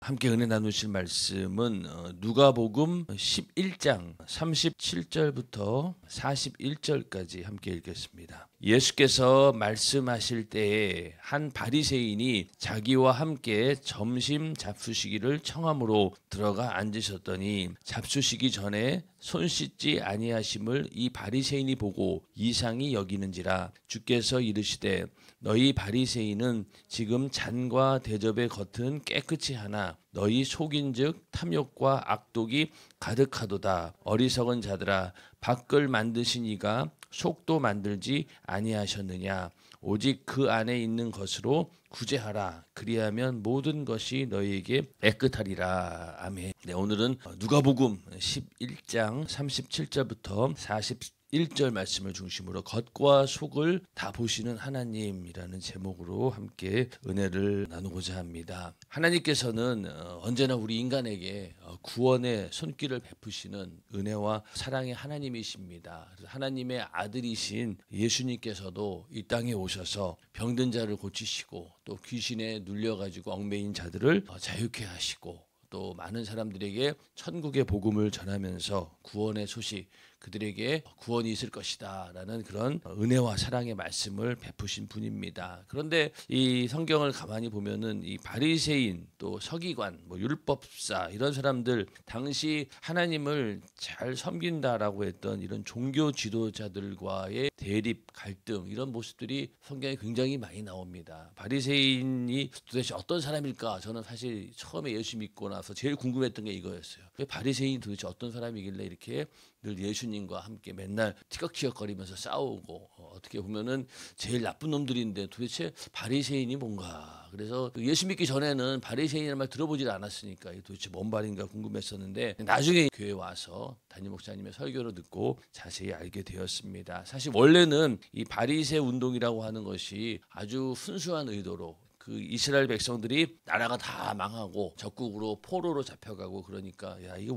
함께 은혜 나누실 말씀은 누가복음 11장 37절부터 41절까지 함께 읽겠습니다. 예수께서 말씀하실 때에 한 바리새인이 자기와 함께 점심 잡수시기를 청함으로 들어가 앉으셨더니 잡수시기 전에 손 씻지 아니하심을 이 바리새인이 보고 이상히 여기는지라 주께서 이르시되 너희 바리새인은 지금 잔과 대접의 겉은 깨끗이 하나 너희 속인즉 탐욕과 악독이 가득하도다. 어리석은 자들아 밖을 만드신 이가 속도 만들지 아니하셨느냐. 오직 그 안에 있는 것으로 구제하라. 그리하면 모든 것이 너희에게 깨끗하리라. 아멘. 네, 오늘은 누가복음 11장 37절부터 41절 말씀을 중심으로 겉과 속을 다 보시는 하나님이라는 제목으로 함께 은혜를 나누고자 합니다. 하나님께서는 언제나 우리 인간에게 구원의 손길을 베푸시는 은혜와 사랑의 하나님이십니다. 그래서 하나님의 아들이신 예수님께서도 이 땅에 오셔서 병든 자를 고치시고 또 귀신에 눌려가지고 얽매인 자들을 자유케 하시고 또 많은 사람들에게 천국의 복음을 전하면서 구원의 소식, 그들에게 구원이 있을 것이다 라는 그런 은혜와 사랑의 말씀을 베푸신 분입니다. 그런데 이 성경을 가만히 보면은 이 바리새인 또 서기관 율법사 이런 사람들 당시 하나님을 잘 섬긴다라고 했던 이런 종교 지도자들과의 대립 갈등 이런 모습들이 성경에 굉장히 많이 나옵니다. 바리새인이 도대체 어떤 사람일까? 저는 사실 처음에 예수 믿고 나서 제일 궁금했던 게 이거였어요. 바리새인이 도대체 어떤 사람이길래 이렇게 늘 예수님과 함께 맨날 티격태격거리면서 싸우고 어떻게 보면은 제일 나쁜 놈들인데 도대체 바리새인이 뭔가. 그래서 예수 믿기 전에는 바리새인이라는 말 들어보질 않았으니까 도대체 뭔 말인가 궁금했었는데 나중에 교회에 와서 담임 목사님의 설교를 듣고 자세히 알게 되었습니다. 사실 원래는 이 바리새 운동이라고 하는 것이 아주 순수한 의도로 그 이스라엘 백성들이 나라가 다 망하고 적국으로 포로로 잡혀가고 그러니까 야 이거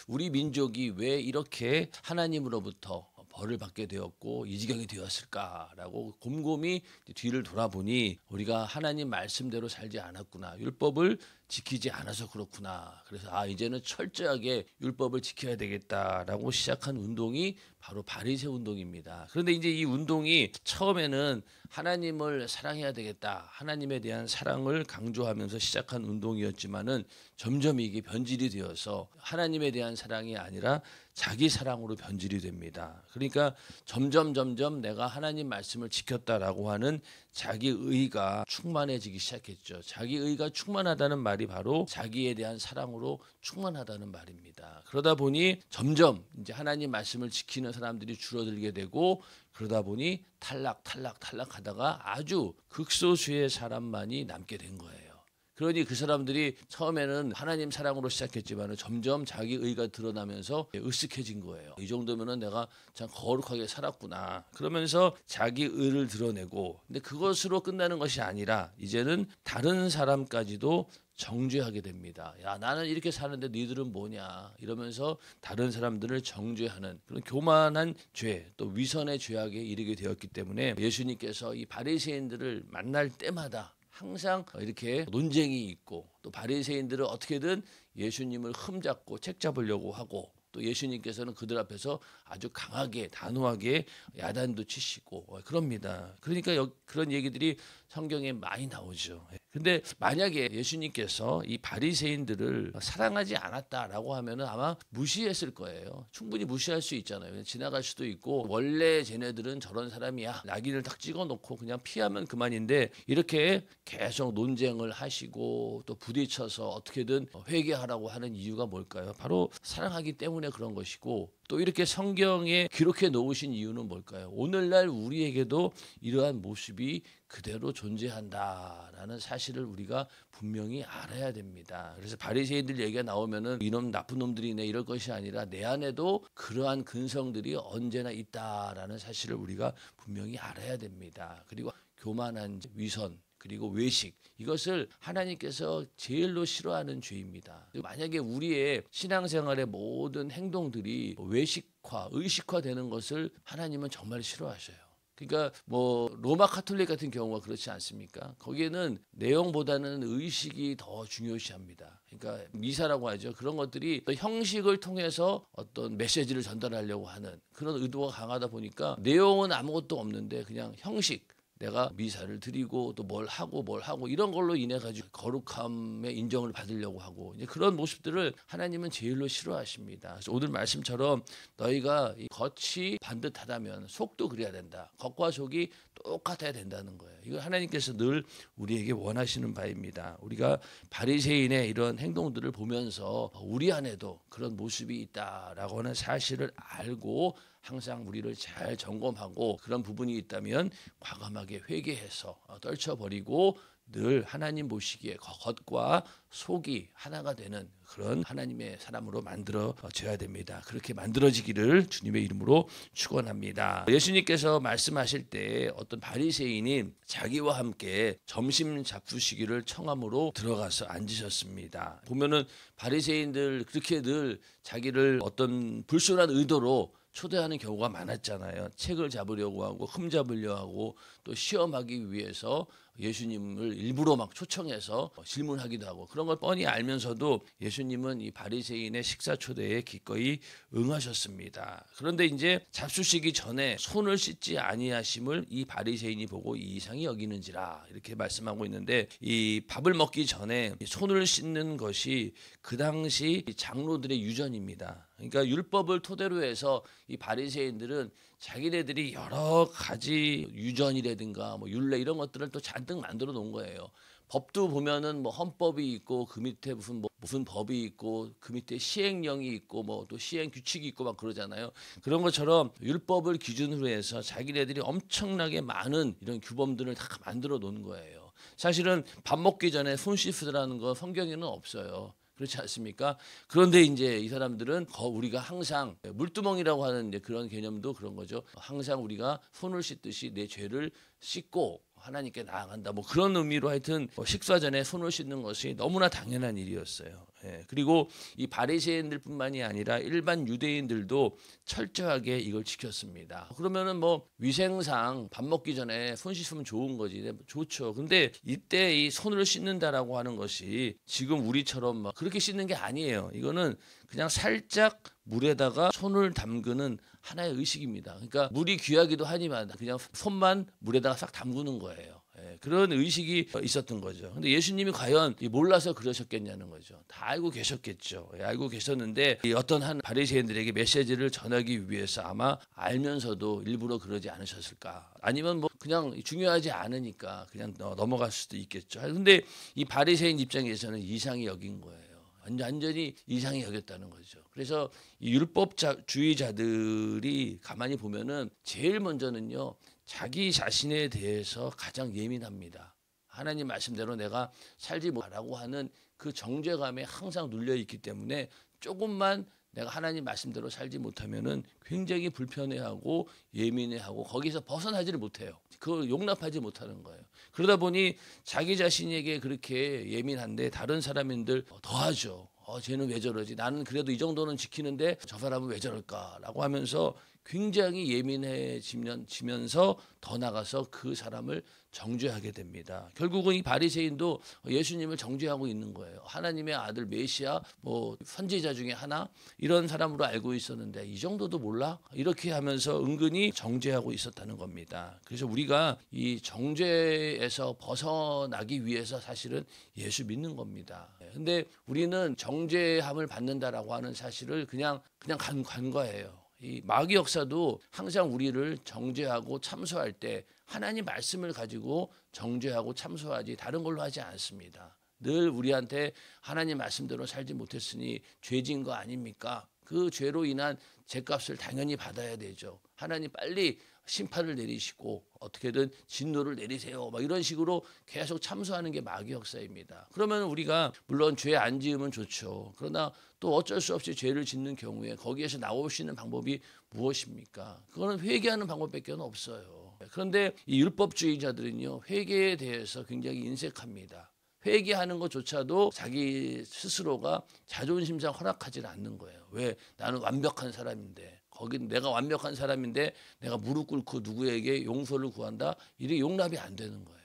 우리 민족이 왜 이렇게 하나님으로부터 벌을 받게 되었고 이 지경이 되었을까라고 곰곰이 뒤를 돌아보니 우리가 하나님 말씀대로 살지 않았구나. 율법을 지키지 않아서 그렇구나. 그래서 이제는 철저하게 율법을 지켜야 되겠다라고 시작한 운동이 바로 바리새 운동입니다. 그런데 이제 이 운동이 처음에는 하나님을 사랑해야 되겠다. 하나님에 대한 사랑을 강조하면서 시작한 운동이었지만은 점점 이게 변질이 되어서 하나님에 대한 사랑이 아니라 자기 사랑으로 변질이 됩니다. 그러니까 점점 내가 하나님 말씀을 지켰다라고 하는 자기 의가 충만해지기 시작했죠. 자기 의가 충만하다는 말이 바로 자기에 대한 사랑으로 충만하다는 말입니다. 그러다 보니 점점 이제 하나님 말씀을 지키는 사람들이 줄어들게 되고 그러다 보니 탈락하다가 아주 극소수의 사람만이 남게 된 거예요. 그러니 그 사람들이 처음에는 하나님 사랑으로 시작했지만 점점 자기 의가 드러나면서 으쓱해진 거예요. 이 정도면은 내가 참 거룩하게 살았구나. 그러면서 자기 의를 드러내고 근데 그것으로 끝나는 것이 아니라 이제는 다른 사람까지도 정죄하게 됩니다. 야 나는 이렇게 사는데 너희들은 뭐냐 이러면서 다른 사람들을 정죄하는 그런 교만한 죄 또 위선의 죄악에 이르게 되었기 때문에 예수님께서 이 바리새인들을 만날 때마다 항상 이렇게 논쟁이 있고 또 바리새인들은 어떻게든 예수님을 흠잡고 책잡으려고 하고 또 예수님께서는 그들 앞에서 아주 강하게 단호하게 야단도 치시고 그럽니다. 그러니까 그런 얘기들이 성경에 많이 나오죠. 근데 만약에 예수님께서 이 바리새인들을 사랑하지 않았다라고 하면은 아마 무시했을 거예요. 충분히 무시할 수 있잖아요. 지나갈 수도 있고 원래 쟤네들은 저런 사람이야. 낙인을 딱 찍어놓고 그냥 피하면 그만인데 이렇게 계속 논쟁을 하시고 또 부딪혀서 어떻게든 회개하라고 하는 이유가 뭘까요? 바로 사랑하기 때문에 그런 것이고 또 이렇게 성경에 기록해 놓으신 이유는 뭘까요? 오늘날 우리에게도 이러한 모습이 그대로 존재한다라는 사실을 우리가 분명히 알아야 됩니다. 그래서 바리새인들 얘기가 나오면은 이놈 나쁜 놈들이네 이럴 것이 아니라 내 안에도 그러한 근성들이 언제나 있다라는 사실을 우리가 분명히 알아야 됩니다. 그리고 교만한 위선 그리고 외식 이것을 하나님께서 제일로 싫어하는 죄입니다. 만약에 우리의 신앙생활의 모든 행동들이 외식화, 의식화되는 것을 하나님은 정말 싫어하셔요. 그러니까 뭐 로마 카톨릭 같은 경우가 그렇지 않습니까? 거기에는 내용보다는 의식이 더 중요시합니다. 그러니까 미사라고 하죠. 그런 것들이 또 형식을 통해서 어떤 메시지를 전달하려고 하는 그런 의도가 강하다 보니까 내용은 아무것도 없는데 그냥 형식, 내가 미사를 드리고 또 뭘 하고 이런 걸로 인해 가지고 거룩함의 인정을 받으려고 하고 이제 그런 모습들을 하나님은 제일로 싫어하십니다. 그래서 오늘 말씀처럼 너희가 이 겉이 반듯하다면 속도 그래야 된다. 겉과 속이 똑같아야 된다는 거예요. 이걸 하나님께서 늘 우리에게 원하시는 바입니다. 우리가 바리새인의 이런 행동들을 보면서 우리 안에도 그런 모습이 있다라고 하는 사실을 알고 항상 우리를 잘 점검하고 그런 부분이 있다면 과감하게 회개해서 떨쳐버리고 늘 하나님 보시기에 겉과 속이 하나가 되는 그런 하나님의 사람으로 만들어져야 됩니다. 그렇게 만들어지기를 주님의 이름으로 축원합니다. 예수님께서 말씀하실 때 어떤 바리새인이 자기와 함께 점심 잡수시기를 청함으로 들어가서 앉으셨습니다. 보면은 바리새인들 그렇게 늘 자기를 어떤 불순한 의도로 초대하는 경우가 많았잖아요. 책을 잡으려고 하고 흠 잡으려고 하고 또 시험하기 위해서 예수님을 일부러 막 초청해서 질문하기도 하고 그런 걸 뻔히 알면서도 예수님은 이 바리새인의 식사 초대에 기꺼이 응하셨습니다. 그런데 이제 잡수시기 전에 손을 씻지 아니하심을 이 바리새인이 보고 이상히 여기는지라 이렇게 말씀하고 있는데 이 밥을 먹기 전에 손을 씻는 것이 그 당시 장로들의 유전입니다. 그러니까 율법을 토대로 해서 이 바리새인들은 자기네들이 여러 가지 유전이라든가 뭐 율례 이런 것들을 또 잔뜩 만들어 놓은 거예요. 법도 보면은 뭐 헌법이 있고 그 밑에 무슨 법이 있고 그 밑에 시행령이 있고 뭐 또 시행 규칙이 있고 막 그러잖아요. 그런 것처럼 율법을 기준으로 해서 자기네들이 엄청나게 많은 이런 규범들을 다 만들어 놓은 거예요. 사실은 밥 먹기 전에 손 씻으라는 거 성경에는 없어요. 그렇지 않습니까? 그런데 이제 이 사람들은 우리가 항상 물두멍이라고 하는 이제 그런 개념도 그런 거죠. 항상 우리가 손을 씻듯이 내 죄를 씻고 하나님께 나아간다. 뭐 그런 의미로 하여튼 식사 전에 손을 씻는 것이 너무나 당연한 일이었어요. 그리고 이 바리새인들뿐만이 아니라 일반 유대인들도 철저하게 이걸 지켰습니다. 그러면은 뭐 위생상 밥 먹기 전에 손 씻으면 좋은 거지. 좋죠. 근데 이때 이 손을 씻는다라고 하는 것이 지금 우리처럼 막 그렇게 씻는 게 아니에요. 이거는 그냥 살짝 물에다가 손을 담그는 하나의 의식입니다. 그러니까 물이 귀하기도 하지만 그냥 손만 물에다가 싹 담그는 거예요. 그런 의식이 있었던 거죠. 근데 예수님이 과연 몰라서 그러셨겠냐는 거죠. 다 알고 계셨겠죠. 알고 계셨는데 어떤 한 바리새인들에게 메시지를 전하기 위해서 아마 알면서도 일부러 그러지 않으셨을까? 아니면 뭐 그냥 중요하지 않으니까 그냥 넘어갈 수도 있겠죠. 근데 이 바리새인 입장에서는 이상히 여긴 거예요. 완전히 이상히 여겼다는 거죠. 그래서 이 율법주의자들이 가만히 보면은 제일 먼저는요. 자기 자신에 대해서 가장 예민합니다. 하나님 말씀대로 내가 살지 못하라고 하는 그 정죄감에 항상 눌려 있기 때문에 조금만 내가 하나님 말씀대로 살지 못하면은 굉장히 불편해하고 예민해하고 거기서 벗어나지를 못해요. 그걸 용납하지 못하는 거예요. 그러다 보니 자기 자신에게 그렇게 예민한데 다른 사람인들 더하죠. 쟤는 왜 저러지? 나는 그래도 이 정도는 지키는데 저 사람은 왜 저럴까라고 하면서 굉장히 예민해지면서 더 나가서 그 사람을 정죄하게 됩니다. 결국은 이 바리새인도 예수님을 정죄하고 있는 거예요. 하나님의 아들 메시아 뭐 선지자 중에 하나 이런 사람으로 알고 있었는데 이 정도도 몰라? 이렇게 하면서 은근히 정죄하고 있었다는 겁니다. 그래서 우리가 이 정죄에서 벗어나기 위해서 사실은 예수 믿는 겁니다. 근데 우리는 정죄함을 받는다라고 하는 사실을 그냥 간과해요. 이 마귀 역사도 항상 우리를 정죄하고 참소할 때 하나님 말씀을 가지고 정죄하고 참소하지 다른 걸로 하지 않습니다. 늘 우리한테 하나님 말씀대로 살지 못했으니 죄진 거 아닙니까? 그 죄로 인한 죄값을 당연히 받아야 되죠. 하나님 빨리 심판을 내리시고 어떻게든 진노를 내리세요. 막 이런 식으로 계속 참소하는 게 마귀 역사입니다. 그러면 우리가 물론 죄 안 지으면 좋죠. 그러나 또 어쩔 수 없이 죄를 짓는 경우에 거기에서 나올 수 있는 방법이 무엇입니까? 그거는 회개하는 방법밖에 없어요. 그런데 이 율법주의자들은요. 회개에 대해서 굉장히 인색합니다. 회개하는 것조차도 자기 스스로가 자존심상 허락하지는 않는 거예요. 왜? 나는 완벽한 사람인데 거긴 내가 완벽한 사람인데 내가 무릎 꿇고 누구에게 용서를 구한다. 이게 용납이 안 되는 거예요.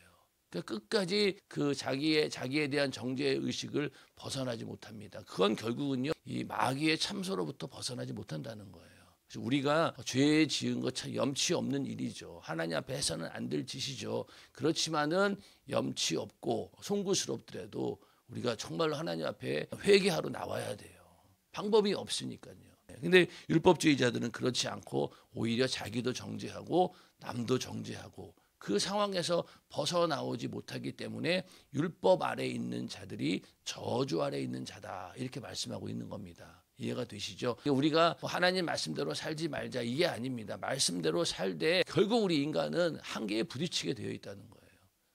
그러니까 끝까지 그 자기에 대한 정죄 의식을 벗어나지 못합니다. 그건 결국은요, 이 마귀의 참소로부터 벗어나지 못한다는 거예요. 그래서 우리가 죄 지은 것 참 염치 없는 일이죠. 하나님 앞에 해서는 안 될 짓이죠. 그렇지만은 염치 없고 송구스럽더라도 우리가 정말로 하나님 앞에 회개하러 나와야 돼요. 방법이 없으니까요. 근데 율법주의자들은 그렇지 않고 오히려 자기도 정죄하고 남도 정죄하고 그 상황에서 벗어나오지 못하기 때문에 율법 아래 있는 자들이 저주 아래 있는 자다, 이렇게 말씀하고 있는 겁니다. 이해가 되시죠? 우리가 하나님 말씀대로 살지 말자, 이게 아닙니다. 말씀대로 살되 결국 우리 인간은 한계에 부딪히게 되어 있다는 거예요.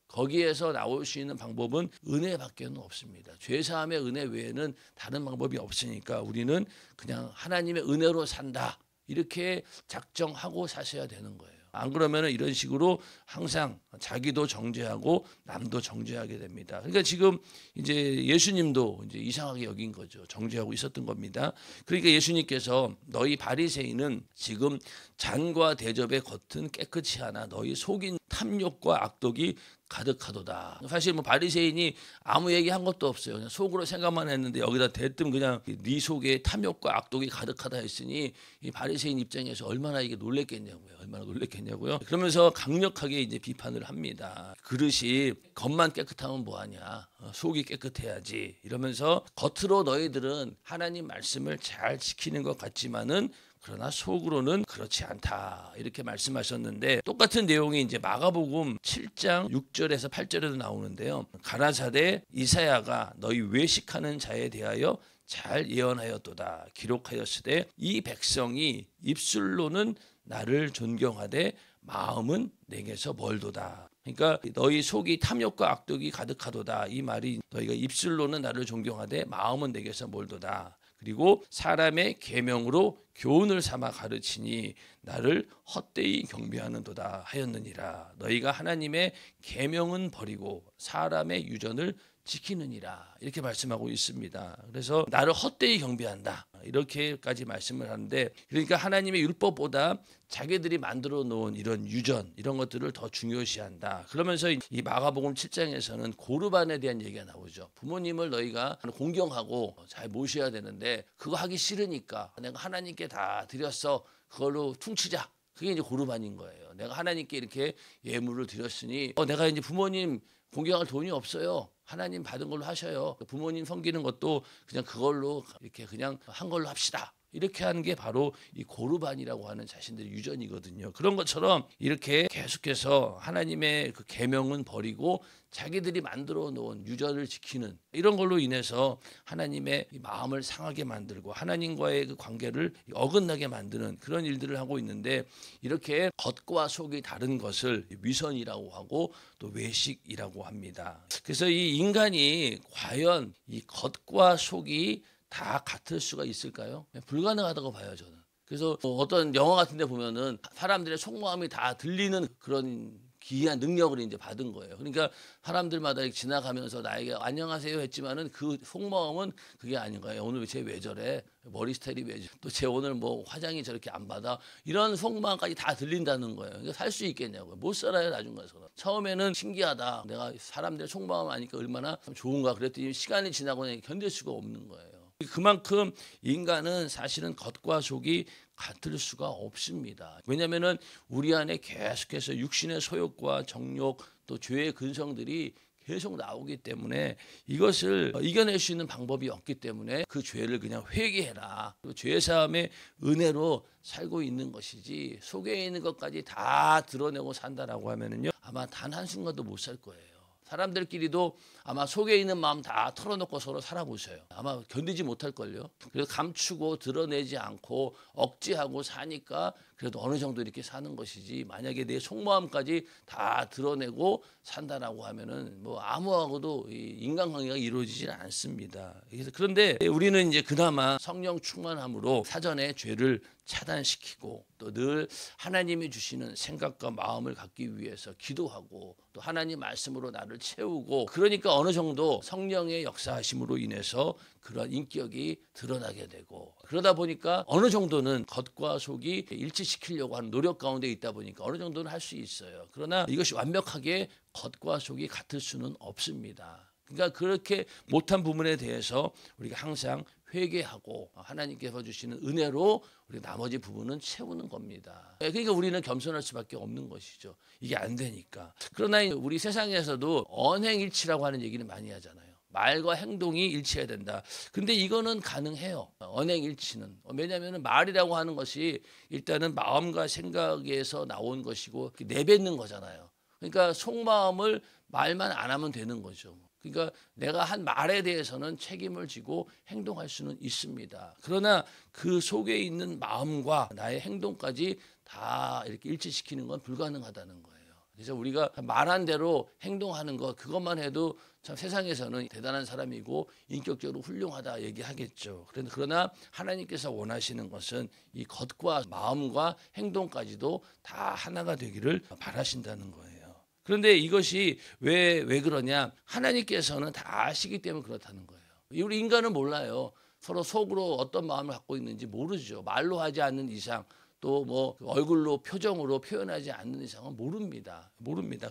거기에서 나올 수 있는 방법은 은혜밖에는 없습니다. 죄사함의 은혜 외에는 다른 방법이 없으니까 우리는 그냥 하나님의 은혜로 산다, 이렇게 작정하고 사셔야 되는 거예요. 안 그러면 이런 식으로 항상 자기도 정죄하고 남도 정죄하게 됩니다. 그러니까 지금 이제 예수님도 이제 이상하게 여긴 거죠. 정죄하고 있었던 겁니다. 그러니까 예수님께서 너희 바리새인은 지금 잔과 대접의 겉은 깨끗이 하나 너희 속인 탐욕과 악독이 가득하도다. 사실 뭐 바리새인이 아무 얘기한 것도 없어요. 그냥 속으로 생각만 했는데 여기다 대뜸 그냥 네 속에 탐욕과 악독이 가득하다 했으니 이 바리새인 입장에서 얼마나 이게 놀랬겠냐고요. 얼마나 놀랬겠냐고요. 그러면서 강력하게 이제 비판을 합니다. 그릇이 겉만 깨끗하면 뭐하냐, 속이 깨끗해야지, 이러면서 겉으로 너희들은 하나님 말씀을 잘 지키는 것 같지만은 그러나 속으로는 그렇지 않다, 이렇게 말씀하셨는데, 똑같은 내용이 이제 마가복음 7장 6절에서 8절에도 나오는데요. 가라사대 이사야가 너희 외식하는 자에 대하여 잘 예언하였도다. 기록하였으되 이 백성이 입술로는 나를 존경하되 마음은 내게서 멀도다. 그러니까 너희 속이 탐욕과 악독이 가득하도다, 이 말이 너희가 입술로는 나를 존경하되 마음은 내게서 멀도다. 그리고 사람의 계명으로 교훈을 삼아 가르치니 나를 헛되이 경배하는도다 하였느니라. 너희가 하나님의 계명은 버리고 사람의 유전을 지키느니라, 이렇게 말씀하고 있습니다. 그래서 나를 헛되이 경배한다, 이렇게까지 말씀을 하는데, 그러니까 하나님의 율법보다 자기들이 만들어 놓은 이런 유전, 이런 것들을 더 중요시한다. 그러면서 이 마가복음 7장에서는 고르반에 대한 얘기가 나오죠. 부모님을 너희가 공경하고 잘 모셔야 되는데 그거 하기 싫으니까 내가 하나님께 다 드렸어, 그걸로 퉁치자. 그게 이제 고르반인 거예요. 내가 하나님께 이렇게 예물을 드렸으니 내가 이제 부모님 공경할 돈이 없어요. 하나님 받은 걸로 하셔요. 부모님 섬기는 것도 그냥 그걸로 이렇게 그냥 한 걸로 합시다. 이렇게 하는 게 바로 이 고르반이라고 하는 자신들의 유전이거든요. 그런 것처럼 이렇게 계속해서 하나님의 그 계명은 버리고 자기들이 만들어 놓은 유전을 지키는, 이런 걸로 인해서 하나님의 마음을 상하게 만들고 하나님과의 그 관계를 어긋나게 만드는 그런 일들을 하고 있는데, 이렇게 겉과 속이 다른 것을 위선이라고 하고 또 외식이라고 합니다. 그래서 이 인간이 과연 이 겉과 속이 다 같을 수가 있을까요? 불가능하다고 봐요, 저는. 그래서 어떤 영화 같은 데 보면은 사람들의 속마음이 다 들리는 그런 기이한 능력을 이제 받은 거예요. 그러니까 사람들마다 지나가면서 나에게 안녕하세요 했지만은 그 속마음은 그게 아닌 거예요. 오늘 쟤 왜 저래? 머리 스타일이 왜 저래? 또 쟤 오늘 뭐 화장이 저렇게 안 받아? 이런 속마음까지 다 들린다는 거예요. 그러니까 살 수 있겠냐고요. 못 살아요, 나중 가서는. 처음에는 신기하다. 내가 사람들의 속마음 아니까 얼마나 좋은가 그랬더니 시간이 지나고 견딜 수가 없는 거예요. 그만큼 인간은 사실은 겉과 속이 같을 수가 없습니다. 왜냐하면 우리 안에 계속해서 육신의 소욕과 정욕 또 죄의 근성들이 계속 나오기 때문에 이것을 이겨낼 수 있는 방법이 없기 때문에 그 죄를 그냥 회개해라, 죄사함의 은혜로 살고 있는 것이지 속에 있는 것까지 다 드러내고 산다라고 하면은요, 아마 단 한순간도 못 살 거예요. 사람들끼리도 아마 속에 있는 마음 다 털어놓고 서로 살아보셔요. 아마 견디지 못할걸요. 그래서 감추고 드러내지 않고 억지하고 사니까 그래도 어느 정도 이렇게 사는 것이지, 만약에 내 속마음까지 다 드러내고 산다라고 하면은 뭐 아무하고도 이 인간관계가 이루어지질 않습니다. 그런데 우리는 이제 그나마 성령 충만함으로 사전에 죄를 차단시키고 또 늘 하나님이 주시는 생각과 마음을 갖기 위해서 기도하고 또 하나님 말씀으로 나를 채우고, 그러니까 어느 정도 성령의 역사하심으로 인해서 그런 인격이 드러나게 되고, 그러다 보니까 어느 정도는 겉과 속이 일치시키려고 하는 노력 가운데 있다 보니까 어느 정도는 할 수 있어요. 그러나 이것이 완벽하게 겉과 속이 같을 수는 없습니다. 그러니까 그렇게 못한 부분에 대해서 우리가 항상 회개하고 하나님께서 주시는 은혜로 우리 나머지 부분은 채우는 겁니다. 그러니까 우리는 겸손할 수밖에 없는 것이죠. 이게 안 되니까. 그러나 우리 세상에서도 언행일치라고 하는 얘기는 많이 하잖아요. 말과 행동이 일치해야 된다. 근데 이거는 가능해요. 언행일치는. 왜냐하면 말이라고 하는 것이 일단은 마음과 생각에서 나온 것이고 내뱉는 거잖아요. 그러니까 속마음을 말만 안 하면 되는 거죠. 그러니까 내가 한 말에 대해서는 책임을 지고 행동할 수는 있습니다. 그러나 그 속에 있는 마음과 나의 행동까지 다 이렇게 일치시키는 건 불가능하다는 거예요. 그래서 우리가 말한 대로 행동하는 것, 그것만 해도 참 세상에서는 대단한 사람이고 인격적으로 훌륭하다 얘기하겠죠. 그러나 하나님께서 원하시는 것은 이 겉과 마음과 행동까지도 다 하나가 되기를 바라신다는 거예요. 그런데 이것이 왜 그러냐? 하나님께서는 다 아시기 때문에 그렇다는 거예요. 우리 인간은 몰라요. 서로 속으로 어떤 마음을 갖고 있는지 모르죠. 말로 하지 않는 이상, 또 뭐 얼굴로 표정으로 표현하지 않는 이상은 모릅니다.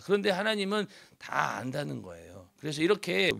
그런데 하나님은 다 안다는 거예요. 그래서 이렇게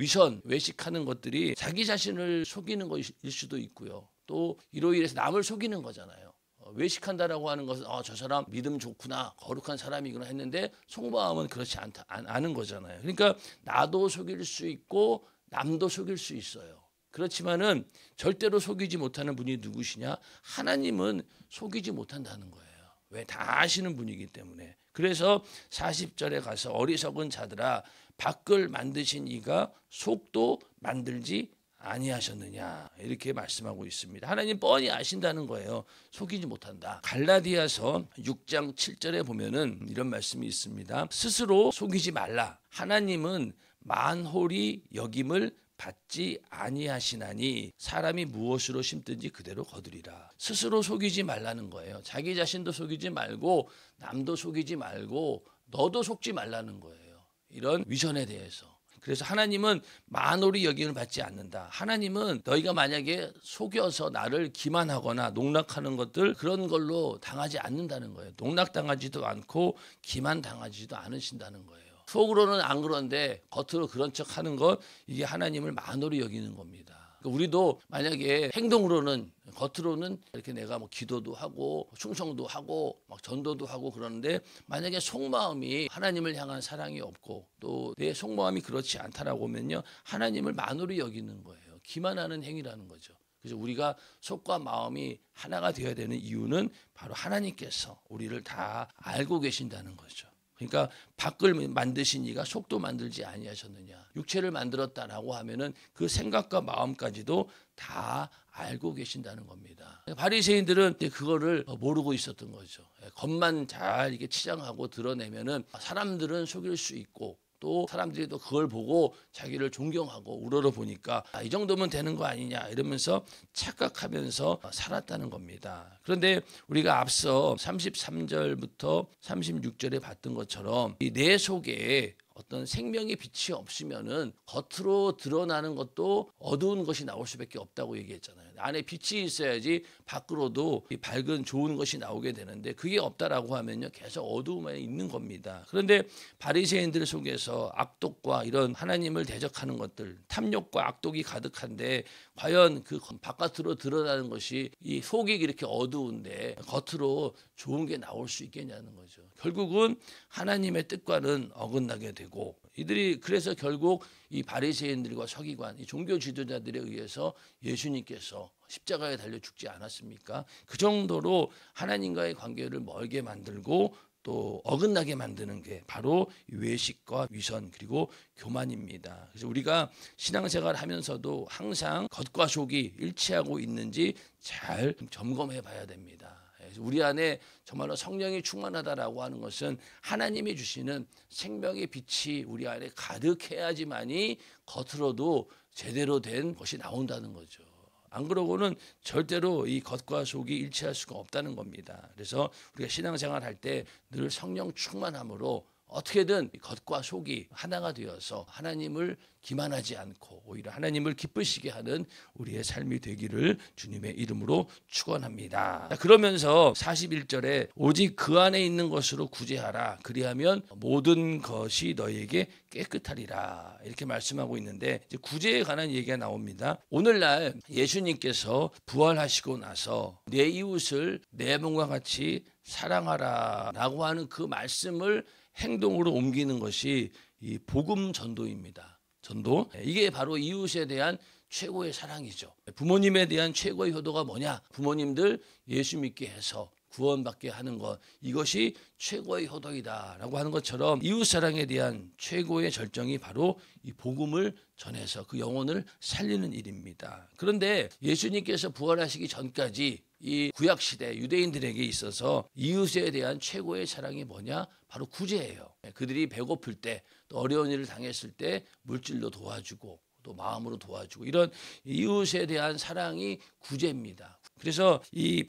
외식하는 것들이 자기 자신을 속이는 것일 수도 있고요. 또 이로 인해서 남을 속이는 거잖아요. 외식한다라고 하는 것은 저 사람 믿음 좋구나, 거룩한 사람이구나 했는데 속마음은 그렇지 않은 거잖아요. 그러니까 나도 속일 수 있고 남도 속일 수 있어요. 그렇지만은 절대로 속이지 못하는 분이 누구시냐? 하나님은 속이지 못한다는 거예요. 왜? 다 아시는 분이기 때문에. 그래서 40절에 가서 어리석은 자들아 밖을 만드신 이가 속도 만들지 아니하셨느냐, 이렇게 말씀하고 있습니다. 하나님 뻔히 아신다는 거예요. 속이지 못한다. 갈라디아서 6장 7절에 보면은 이런 말씀이 있습니다. 스스로 속이지 말라. 하나님은 만홀히 여김을 받지 아니하시나니 사람이 무엇으로 심든지 그대로 거두리라. 스스로 속이지 말라는 거예요. 자기 자신도 속이지 말고 남도 속이지 말고 너도 속지 말라는 거예요. 이런 위선에 대해서. 그래서 하나님은 만홀히 여김을 받지 않는다. 하나님은 너희가 만약에 속여서 나를 기만하거나 농락하는 것들, 그런 걸로 당하지 않는다는 거예요. 농락당하지도 않고 기만당하지도 않으신다는 거예요. 속으로는 안 그런데 겉으로 그런 척하는 것, 이게 하나님을 만홀히 여기는 겁니다. 우리도 만약에 행동으로는, 겉으로는 이렇게 내가 뭐 기도도 하고 충성도 하고 막 전도도 하고 그러는데, 만약에 속마음이 하나님을 향한 사랑이 없고 또 내 속마음이 그렇지 않다라고 하면요, 하나님을 만홀히 여기는 거예요. 기만하는 행위라는 거죠. 그래서 우리가 속과 마음이 하나가 되어야 되는 이유는 바로 하나님께서 우리를 다 알고 계신다는 거죠. 그러니까 밖을 만드신 이가 속도 만들지 아니하셨느냐. 육체를 만들었다라고 하면은 그 생각과 마음까지도 다 알고 계신다는 겁니다. 바리새인들은 그거를 모르고 있었던 거죠. 겉만 잘 이렇게 치장하고 드러내면은 사람들은 속일 수 있고, 또 사람들이 또 그걸 보고 자기를 존경하고 우러러보니까 이 정도면 되는 거 아니냐 이러면서 착각하면서 살았다는 겁니다. 그런데 우리가 앞서 33절부터 36절에 봤던 것처럼 이 내 속에 어떤 생명의 빛이 없으면은 겉으로 드러나는 것도 어두운 것이 나올 수밖에 없다고 얘기했잖아요. 안에 빛이 있어야지 밖으로도 이 밝은 좋은 것이 나오게 되는데, 그게 없다라고 하면요 계속 어두움에 있는 겁니다. 그런데 바리새인들 속에서 악독과 이런 하나님을 대적하는 것들, 탐욕과 악독이 가득한데 과연 그 바깥으로 드러나는 것이, 이 속이 이렇게 어두운데 겉으로 좋은 게 나올 수 있겠냐는 거죠. 결국은 하나님의 뜻과는 어긋나게 되고, 이들이 그래서 결국 이 바리새인들과 서기관, 이 종교 지도자들에 의해서 예수님께서 십자가에 달려 죽지 않았습니까? 그 정도로 하나님과의 관계를 멀게 만들고 또 어긋나게 만드는 게 바로 외식과 위선 그리고 교만입니다. 그래서 우리가 신앙생활 하면서도 항상 겉과 속이 일치하고 있는지 잘 점검해 봐야 됩니다. 우리 안에 정말로 성령이 충만하다라고 하는 것은 하나님이 주시는 생명의 빛이 우리 안에 가득해야지만이 겉으로도 제대로 된 것이 나온다는 거죠. 안 그러고는 절대로 이 겉과 속이 일치할 수가 없다는 겁니다. 그래서 우리가 신앙생활 할 때 늘 성령 충만함으로 어떻게든 겉과 속이 하나가 되어서 하나님을 기만하지 않고 오히려 하나님을 기쁘시게 하는 우리의 삶이 되기를 주님의 이름으로 축원합니다. 그러면서 41절에 오직 그 안에 있는 것으로 구제하라. 그리하면 모든 것이 너에게 깨끗하리라. 이렇게 말씀하고 있는데 이제 구제에 관한 얘기가 나옵니다. 오늘날 예수님께서 부활하시고 나서 내 이웃을 내 몸과 같이 사랑하라 라고 하는 그 말씀을 행동으로 옮기는 것이 이 복음 전도입니다. 전도. 이게 바로 이웃에 대한 최고의 사랑이죠. 부모님에 대한 최고의 효도가 뭐냐? 부모님들 예수 믿게 해서 구원받게 하는 것, 이것이 최고의 효도이다라고 하는 것처럼 이웃 사랑에 대한 최고의 절정이 바로 이 복음을 전해서 그 영혼을 살리는 일입니다. 그런데 예수님께서 부활하시기 전까지 이 구약시대 유대인들에게 있어서 이웃에 대한 최고의 사랑이 뭐냐? 바로 구제예요. 그들이 배고플 때, 또 어려운 일을 당했을 때 물질로 도와주고 또 마음으로 도와주고 이런 이웃에 대한 사랑이 구제입니다. 그래서 이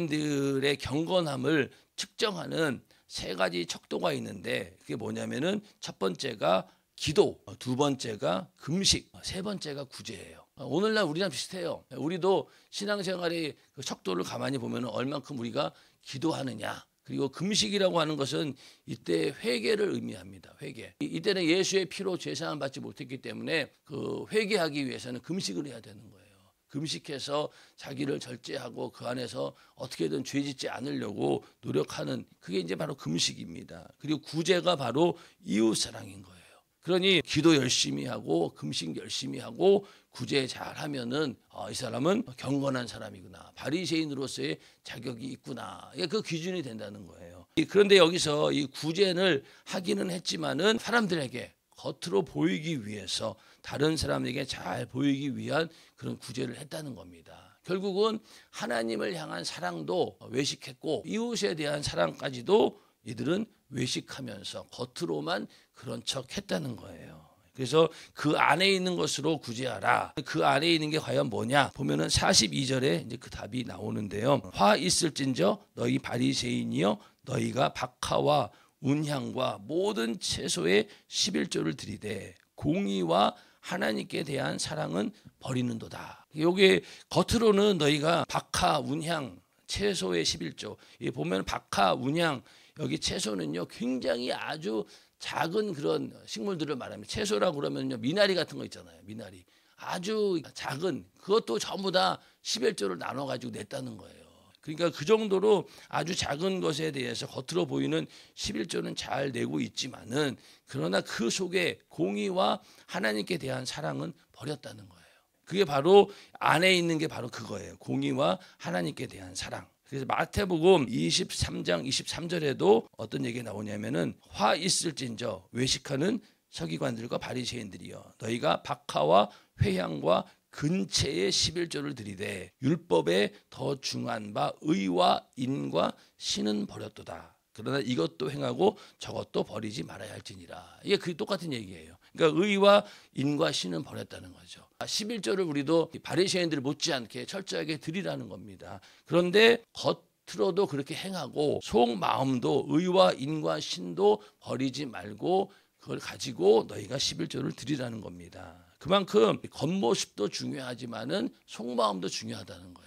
바리새인들의 경건함을 측정하는 세 가지 척도가 있는데 그게 뭐냐면은 첫 번째가 기도, 두 번째가 금식, 세 번째가 구제예요. 오늘날 우리랑 비슷해요. 우리도 신앙생활의 그 척도를 가만히 보면 얼만큼 우리가 기도하느냐. 그리고 금식이라고 하는 것은 이때 회개를 의미합니다. 회개. 이때는 예수의 피로 죄사함 받지 못했기 때문에 그 회개하기 위해서는 금식을 해야 되는 거예요. 금식해서 자기를 절제하고 그 안에서 어떻게든 죄짓지 않으려고 노력하는 그게 이제 바로 금식입니다. 그리고 구제가 바로 이웃사랑인 거예요. 그러니 기도 열심히 하고 금식 열심히 하고 구제 잘하면은 이 사람은 경건한 사람이구나. 바리새인으로서의 자격이 있구나. 이게 그 기준이 된다는 거예요. 그런데 여기서 이 구제를 하기는 했지만은 사람들에게 겉으로 보이기 위해서 다른 사람에게 잘 보이기 위한 그런 구제를 했다는 겁니다. 결국은 하나님을 향한 사랑도 외식했고 이웃에 대한 사랑까지도 이들은 외식하면서 겉으로만 그런 척 했다는 거예요. 그래서 그 안에 있는 것으로 구제하라. 그 안에 있는 게 과연 뭐냐? 보면은 42절에 이제 그 답이 나오는데요. 화 있을진저 너희 바리새인이여 너희가 박하와 운향과 모든 채소의 11조를 드리되 공의와 하나님께 대한 사랑은 버리는도다. 여기 겉으로는 너희가 박하, 운향, 채소의 11조. 보면 박하, 운향 여기 채소는요 굉장히 아주 작은 그런 식물들을 말합니다. 채소라고 그러면요 미나리 같은 거 있잖아요. 미나리 아주 작은 그것도 전부 다 11조를 나눠 가지고 냈다는 거예요. 그러니까 그 정도로 아주 작은 것에 대해서 겉으로 보이는 11조는 잘 내고 있지만은 그러나 그 속에 공의와 하나님께 대한 사랑은 버렸다는 거예요. 그게 바로 안에 있는 게 바로 그거예요. 공의와 하나님께 대한 사랑. 그래서 마태복음 23장 23절에도 어떤 얘기가 나오냐면은 화 있을진저 외식하는 서기관들과 바리새인들이여 너희가 박하와 회향과 근체의 11조를 드리되 율법에 더 중한 바 의와 인과 신은 버렸도다. 그러나 이것도 행하고 저것도 버리지 말아야 할지니라. 이게 그 똑같은 얘기예요. 그러니까 의와 인과 신은 버렸다는 거죠. 11조를 우리도 바리새인들 못지않게 철저하게 드리라는 겁니다. 그런데 겉으로도 그렇게 행하고 속마음도 의와 인과 신도 버리지 말고 그걸 가지고 너희가 11조를 드리라는 겁니다. 그만큼 겉모습도 중요하지만은 속마음도 중요하다는 거예요.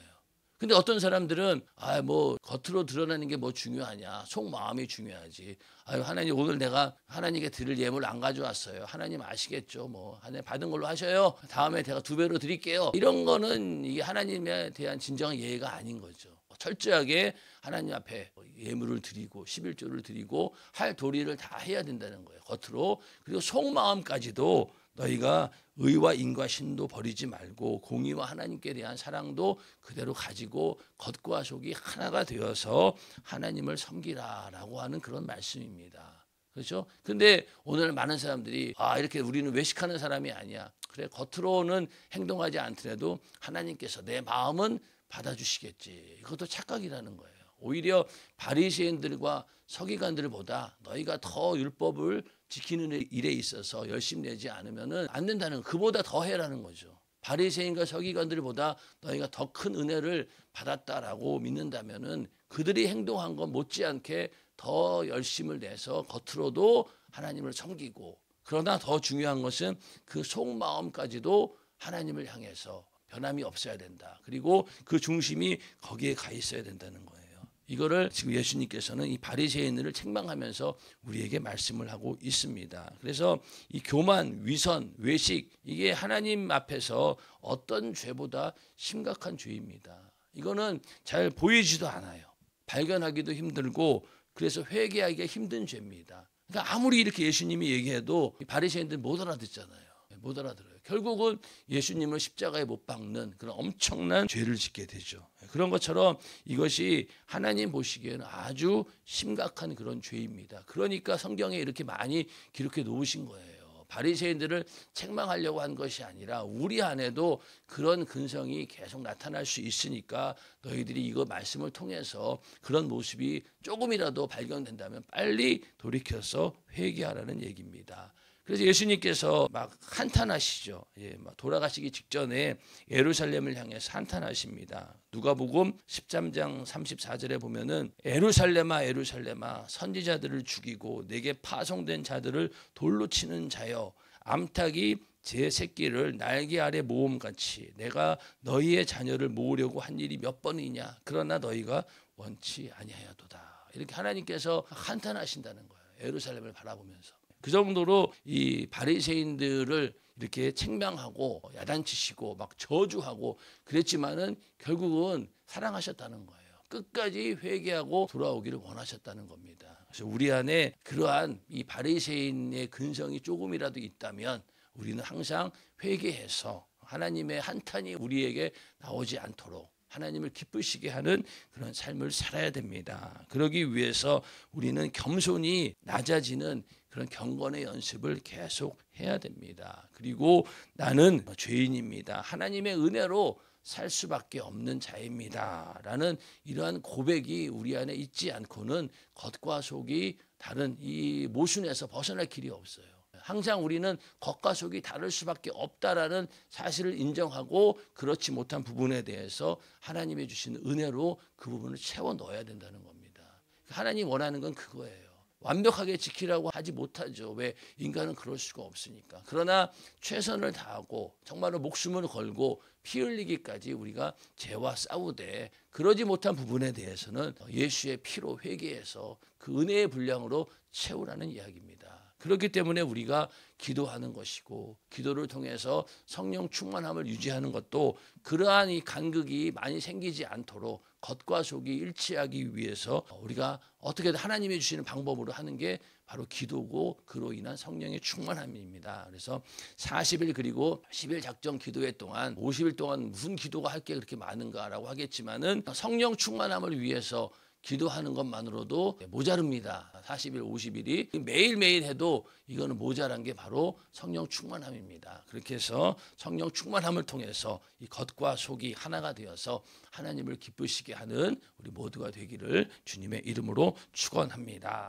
근데 어떤 사람들은 뭐 겉으로 드러나는 게 뭐 중요하냐, 속마음이 중요하지. 하나님 오늘 내가 하나님께 드릴 예물 안 가져왔어요. 하나님 아시겠죠. 뭐 하나님 받은 걸로 하셔요. 다음에 제가 2배로 드릴게요. 이런 거는 이게 하나님에 대한 진정한 예의가 아닌 거죠. 철저하게 하나님 앞에 예물을 드리고 11조를 드리고 할 도리를 다 해야 된다는 거예요. 겉으로. 그리고 속마음까지도 너희가 의와 인과 신도 버리지 말고 공의와 하나님께 대한 사랑도 그대로 가지고 겉과 속이 하나가 되어서 하나님을 섬기라라고 하는 그런 말씀입니다. 그렇죠? 근데 오늘 많은 사람들이 이렇게 우리는 외식하는 사람이 아니야. 그래 겉으로는 행동하지 않더라도 하나님께서 내 마음은 받아주시겠지. 이것도 착각이라는 거예요. 오히려 바리새인들과 서기관들보다 너희가 더 율법을 지키는 일에 있어서 열심히 내지 않으면은 안 된다는, 그보다 더 해라는 거죠. 바리새인과 서기관들보다 너희가 더 큰 은혜를 받았다라고 믿는다면은 그들이 행동한 것 못지않게 더 열심을 내서 겉으로도 하나님을 섬기고, 그러나 더 중요한 것은 그 속마음까지도 하나님을 향해서 변함이 없어야 된다. 그리고 그 중심이 거기에 가 있어야 된다는 거예요. 이거를 지금 예수님께서는 이 바리새인들을 책망하면서 우리에게 말씀을 하고 있습니다. 그래서 이 교만, 위선, 외식, 이게 하나님 앞에서 어떤 죄보다 심각한 죄입니다. 이거는 잘 보이지도 않아요. 발견하기도 힘들고 그래서 회개하기가 힘든 죄입니다. 그러니까 아무리 이렇게 예수님이 얘기해도 바리새인들 못 알아듣잖아요. 못 알아들어요. 결국은 예수님을 십자가에 못 박는 그런 엄청난 죄를 짓게 되죠. 그런 것처럼 이것이 하나님 보시기에는 아주 심각한 그런 죄입니다. 그러니까 성경에 이렇게 많이 기록해 놓으신 거예요. 바리새인들을 책망하려고 한 것이 아니라 우리 안에도 그런 근성이 계속 나타날 수 있으니까 너희들이 이거 말씀을 통해서 그런 모습이 조금이라도 발견된다면 빨리 돌이켜서 회개하라는 얘기입니다. 그래서 예수님께서 막 한탄하시죠. 막 돌아가시기 직전에 예루살렘을 향해서 한탄하십니다. 누가복음 13장 34절에 보면은 예루살렘아 예루살렘아 선지자들을 죽이고 내게 파송된 자들을 돌로 치는 자여, 암탉이 제 새끼를 날개 아래 모음같이 내가 너희의 자녀를 모으려고 한 일이 몇 번이냐, 그러나 너희가 원치 아니하였도다. 이렇게 하나님께서 한탄하신다는 거예요. 예루살렘을 바라보면서. 그 정도로 이 바리새인들을 이렇게 책망하고 야단치시고 막 저주하고 그랬지만은 결국은 사랑하셨다는 거예요. 끝까지 회개하고 돌아오기를 원하셨다는 겁니다. 그래서 우리 안에 그러한 이 바리새인의 근성이 조금이라도 있다면 우리는 항상 회개해서 하나님의 한탄이 우리에게 나오지 않도록 하나님을 기쁘시게 하는 그런 삶을 살아야 됩니다. 그러기 위해서 우리는 겸손히 낮아지는 그런 경건의 연습을 계속 해야 됩니다. 그리고 나는 죄인입니다. 하나님의 은혜로 살 수밖에 없는 자입니다. 라는 이러한 고백이 우리 안에 있지 않고는 겉과 속이 다른 이 모순에서 벗어날 길이 없어요. 항상 우리는 겉과 속이 다를 수밖에 없다라는 사실을 인정하고 그렇지 못한 부분에 대해서 하나님이 주신 은혜로 그 부분을 채워 넣어야 된다는 겁니다. 하나님 원하는 건 그거예요. 완벽하게 지키라고 하지 못하죠. 왜? 인간은 그럴 수가 없으니까. 그러나 최선을 다하고 정말로 목숨을 걸고 피 흘리기까지 우리가 죄와 싸우되 그러지 못한 부분에 대해서는 예수의 피로 회개해서 그 은혜의 분량으로 채우라는 이야기입니다. 그렇기 때문에 우리가 기도하는 것이고 기도를 통해서 성령 충만함을 유지하는 것도 그러한 이 간극이 많이 생기지 않도록 겉과 속이 일치하기 위해서 우리가 어떻게든 하나님이 주시는 방법으로 하는 게 바로 기도고 그로 인한 성령의 충만함입니다. 그래서 40일 그리고 10일 작정 기도회 동안 50일 동안 무슨 기도가 할 게 그렇게 많은가라고 하겠지만은 성령 충만함을 위해서 기도하는 것만으로도 모자릅니다. 40일, 50일이 매일매일 해도 이거는 모자란 게 바로 성령 충만함입니다. 그렇게 해서 성령 충만함을 통해서 이 겉과 속이 하나가 되어서 하나님을 기쁘시게 하는 우리 모두가 되기를 주님의 이름으로 축원합니다.